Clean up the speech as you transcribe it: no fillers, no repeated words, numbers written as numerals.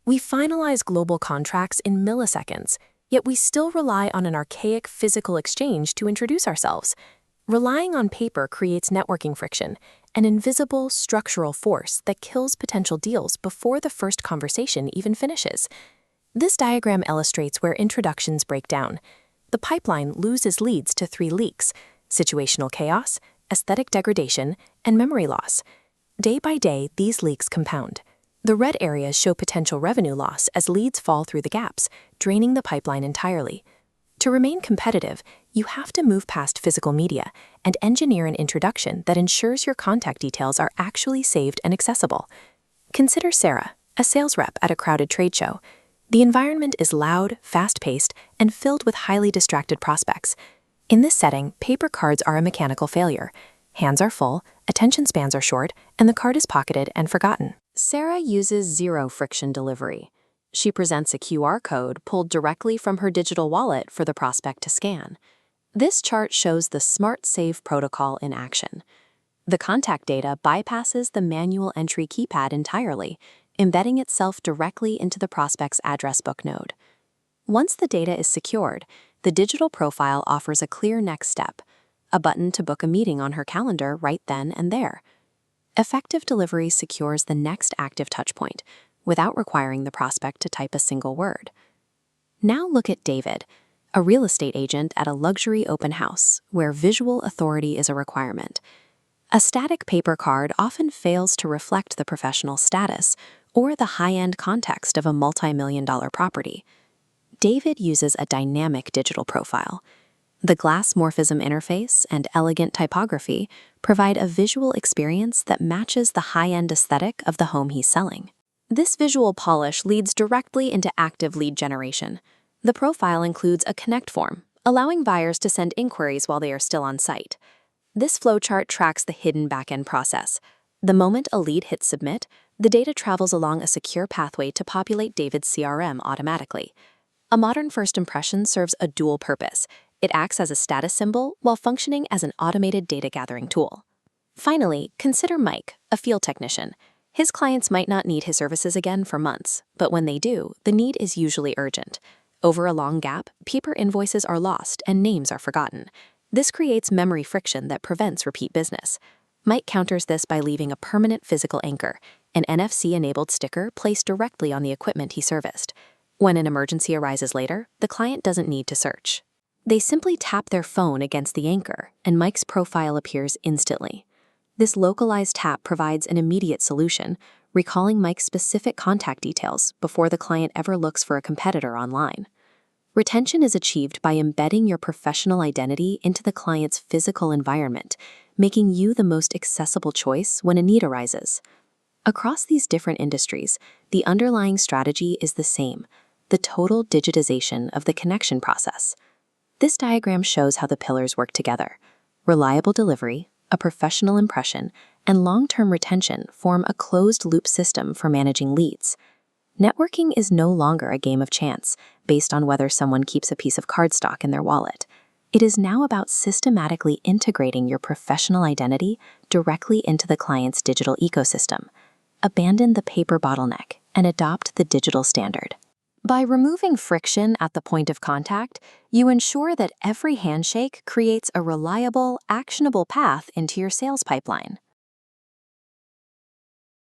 We finalize global contracts in milliseconds, yet we still rely on an archaic physical exchange to introduce ourselves. Relying on paper creates networking friction, an invisible structural force that kills potential deals before the first conversation even finishes. This diagram illustrates where introductions break down. The pipeline loses leads to 3 leaks: situational chaos, aesthetic degradation, and memory loss. Day by day, these leaks compound. The red areas show potential revenue loss as leads fall through the gaps, draining the pipeline entirely. To remain competitive, you have to move past physical media and engineer an introduction that ensures your contact details are actually saved and accessible. Consider Sarah, a sales rep at a crowded trade show. The environment is loud, fast-paced, and filled with highly distracted prospects. In this setting, paper cards are a mechanical failure. Hands are full, attention spans are short, and the card is pocketed and forgotten. Sarah uses zero-friction delivery. She presents a QR code pulled directly from her digital wallet for the prospect to scan. This chart shows the Smart Save protocol in action. The contact data bypasses the manual entry keypad entirely, embedding itself directly into the prospect's address book node. Once the data is secured, the digital profile offers a clear next step, a button to book a meeting on her calendar right then and there. Effective delivery secures the next active touchpoint, without requiring the prospect to type a single word. Now look at David, a real estate agent at a luxury open house where visual authority is a requirement. A static paper card often fails to reflect the professional status or the high-end context of a multi-million-dollar property. David uses a dynamic digital profile. The glass morphism interface and elegant typography provide a visual experience that matches the high-end aesthetic of the home he's selling. This visual polish leads directly into active lead generation. The profile includes a connect form, allowing buyers to send inquiries while they are still on site. This flowchart tracks the hidden back-end process. The moment a lead hits submit, the data travels along a secure pathway to populate David's CRM automatically. A modern first impression serves a dual purpose. It acts as a status symbol while functioning as an automated data gathering tool. Finally, consider Mike, a field technician. His clients might not need his services again for months, but when they do, the need is usually urgent. Over a long gap, paper invoices are lost and names are forgotten. This creates memory friction that prevents repeat business. Mike counters this by leaving a permanent physical anchor, an NFC-enabled sticker placed directly on the equipment he serviced. When an emergency arises later, the client doesn't need to search. They simply tap their phone against the anchor, and Mike's profile appears instantly. This localized tap provides an immediate solution, recalling Mike's specific contact details before the client ever looks for a competitor online. Retention is achieved by embedding your professional identity into the client's physical environment, making you the most accessible choice when a need arises. Across these different industries, the underlying strategy is the same: the total digitization of the connection process. This diagram shows how the pillars work together. Reliable delivery, a professional impression, and long-term retention form a closed-loop system for managing leads. Networking is no longer a game of chance based on whether someone keeps a piece of cardstock in their wallet. It is now about systematically integrating your professional identity directly into the client's digital ecosystem. Abandon the paper bottleneck and adopt the digital standard. By removing friction at the point of contact, you ensure that every handshake creates a reliable, actionable path into your sales pipeline.